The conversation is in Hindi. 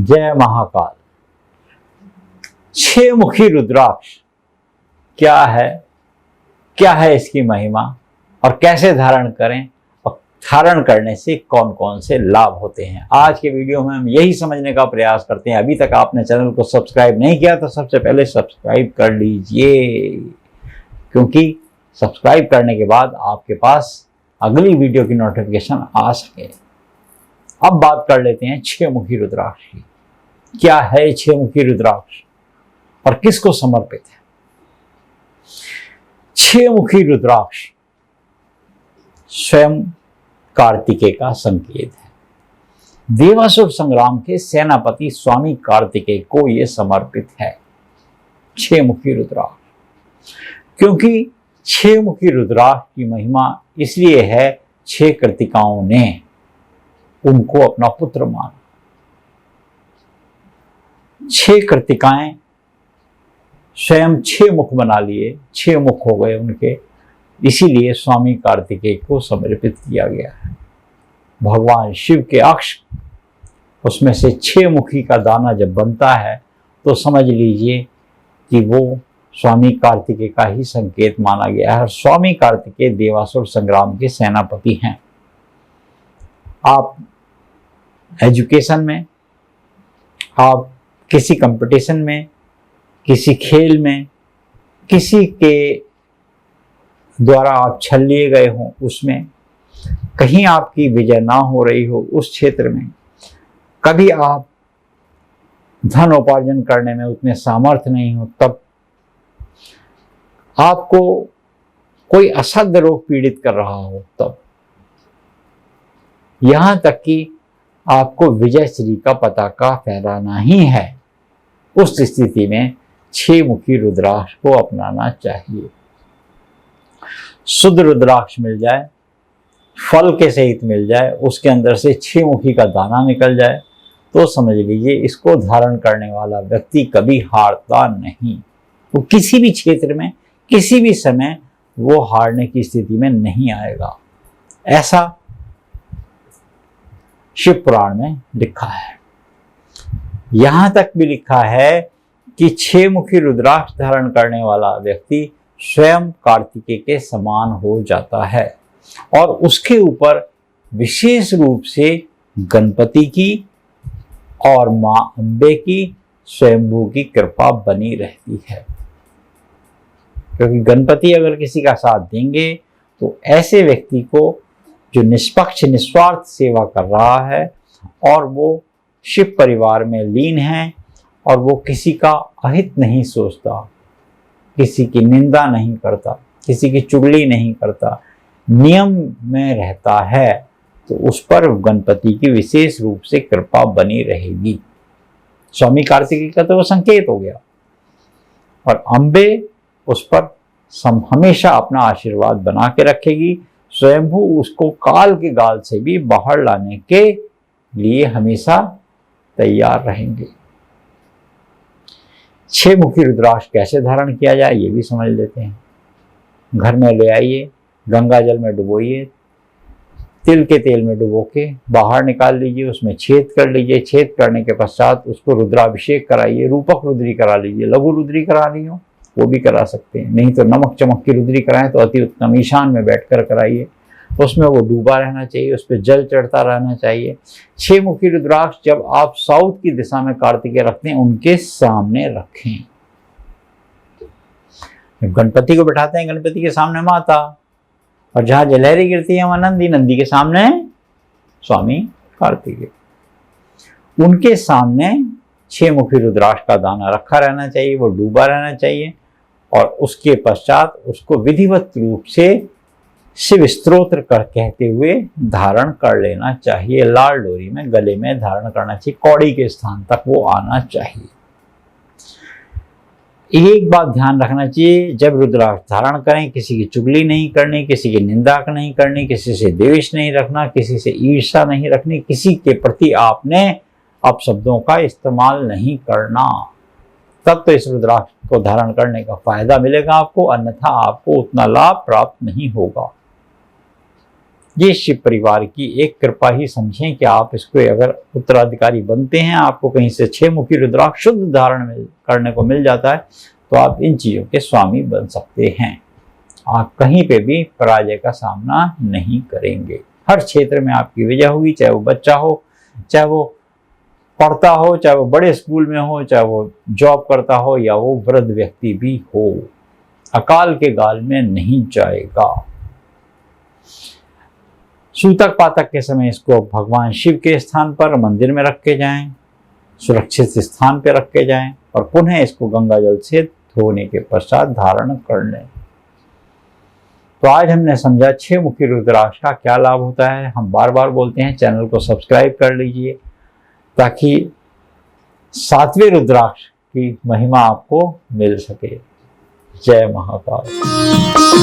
जय महाकाल। 6 मुखी रुद्राक्ष क्या है इसकी महिमा और कैसे धारण करें और धारण करने से कौन कौन से लाभ होते हैं, आज के वीडियो में हम यही समझने का प्रयास करते हैं। अभी तक आपने चैनल को सब्सक्राइब नहीं किया तो सबसे पहले सब्सक्राइब कर लीजिए, क्योंकि सब्सक्राइब करने के बाद आपके पास अगली वीडियो की नोटिफिकेशन आ सके। अब बात कर लेते हैं 6 मुखी रुद्राक्ष की। क्या है 6 मुखी रुद्राक्ष और किसको समर्पित है? 6 मुखी रुद्राक्ष स्वयं कार्तिकेय का संकेत है। देवासुर संग्राम के सेनापति स्वामी कार्तिकेय को यह समर्पित है 6 मुखी रुद्राक्ष, क्योंकि 6 मुखी रुद्राक्ष की महिमा इसलिए है 6 कृतिकाओं ने उनको अपना पुत्र माना। 6 कृतिकाएं स्वयं 6 मुख बना लिए, 6 मुख हो गए उनके, इसीलिए स्वामी कार्तिकेय को समर्पित किया गया है। भगवान शिव के अक्ष उसमें से 6 मुखी का दाना जब बनता है तो समझ लीजिए कि वो स्वामी कार्तिकेय का ही संकेत माना गया है। स्वामी कार्तिकेय देवासुर संग्राम के सेनापति हैं। आप एजुकेशन में, आप किसी कंपटीशन में, किसी खेल में, किसी के द्वारा आप छल लिए गए हो, उसमें कहीं आपकी विजय ना हो रही हो, उस क्षेत्र में कभी आप धन उपार्जन करने में उतने सामर्थ्य नहीं हो, तब आपको कोई असाध्य रोग पीड़ित कर रहा हो, तब यहां तक कि आपको विजय श्री का पताका फहराना ही है, उस स्थिति में 6 मुखी रुद्राक्ष को अपनाना चाहिए। शुद्ध रुद्राक्ष मिल जाए, फल के सहित मिल जाए, उसके अंदर से 6 मुखी का दाना निकल जाए, तो समझ लीजिए इसको धारण करने वाला व्यक्ति कभी हारता नहीं। वो किसी भी क्षेत्र में, किसी भी समय वो हारने की स्थिति में नहीं आएगा। ऐसा शिव पुराण में लिखा है। यहां तक भी लिखा है कि 6 मुखी रुद्राक्ष धारण करने वाला व्यक्ति स्वयं कार्तिकेय के समान हो जाता है और उसके ऊपर विशेष रूप से गणपति की और मां अंबे की स्वयंभू की कृपा बनी रहती है। क्योंकि गणपति अगर किसी का साथ देंगे तो ऐसे व्यक्ति को जो निष्पक्ष निस्वार्थ सेवा कर रहा है और वो शिव परिवार में लीन है और वो किसी का अहित नहीं सोचता, किसी की निंदा नहीं करता, किसी की चुगली नहीं करता, नियम में रहता है, तो उस पर गणपति की विशेष रूप से कृपा बनी रहेगी। स्वामी कार्तिकेय का तो वो संकेत हो गया और अंबे उस पर हमेशा अपना आशीर्वाद बना के रखेगी। स्वयंभू उसको काल के गाल से भी बाहर लाने के लिए हमेशा तैयार रहेंगे। 6 मुखी रुद्राक्ष कैसे धारण किया जाए ये भी समझ लेते हैं। घर में ले आइए, गंगा जल में डुबोइए, तिल के तेल में डुबो के बाहर निकाल लीजिए, उसमें छेद कर लीजिए। छेद करने के पश्चात उसको रुद्राभिषेक कराइए। रूपक रुद्री करा लीजिए, लघु रुद्री करानी हो वो भी करा सकते हैं, नहीं तो नमक चमक की रुद्री कराएं तो अति उत्तम। ईशान में बैठकर कराइए, उसमें वो डूबा रहना चाहिए, उस पर जल चढ़ता रहना चाहिए। 6 मुखी रुद्राक्ष जब आप साउथ की दिशा में कार्तिकेय रखते हैं उनके सामने रखें। जब गणपति को बिठाते हैं, गणपति के सामने माता, और जहां जलहरी गिरती है वहां नंदी, नंदी के सामने स्वामी कार्तिकेय। उनके सामने 6 मुखी रुद्राक्ष का दाना रखा रहना चाहिए, वो डूबा रहना चाहिए और उसके पश्चात उसको विधिवत रूप से शिव स्तोत्र कर कहते हुए धारण कर लेना चाहिए। लाल डोरी में गले में धारण करना चाहिए, कौड़ी के स्थान तक वो आना चाहिए। एक बात ध्यान रखना चाहिए, जब रुद्राक्ष धारण करें किसी की चुगली नहीं करनी, किसी की निंदा नहीं करनी, किसी से द्वेष नहीं रखना, किसी से ईर्ष्या नहीं रखनी, किसी के प्रति आपने अपशब्दों का इस्तेमाल नहीं करना। तब तो इस रुद्राक्ष को धारण करने का फायदा मिलेगा आपको, अन्यथा आपको उतना लाभ प्राप्त नहीं होगा। ये शिव परिवार की एक कृपा ही समझें कि आप इसको अगर उत्तराधिकारी बनते हैं, आपको कहीं से 6 मुखी रुद्राक्ष शुद्ध धारण करने को मिल जाता है, तो आप इन चीजों के स्वामी बन सकते हैं। आप कहीं पे भी पराजय का सामना नहीं करेंगे। हर क्षेत्र में आपकी विजय होगी, चाहे वो बच्चा हो, चाहे वो पढ़ता हो, चाहे वो बड़े स्कूल में हो, चाहे वो जॉब करता हो, या वो वृद्ध व्यक्ति भी हो। अकाल के गाल में नहीं जाएगा। सूतक पातक के समय इसको भगवान शिव के स्थान पर मंदिर में रख के जाएं, सुरक्षित स्थान पर रख के जाएं, और पुनः इसको गंगा जल से धोने के पश्चात धारण कर लें। तो आज हमने समझा 6 मुखी रुद्राक्ष का क्या लाभ होता है। हम बार बार बोलते हैं, चैनल को सब्सक्राइब कर लीजिए ताकि 7वें रुद्राक्ष की महिमा आपको मिल सके। जय महाकाल।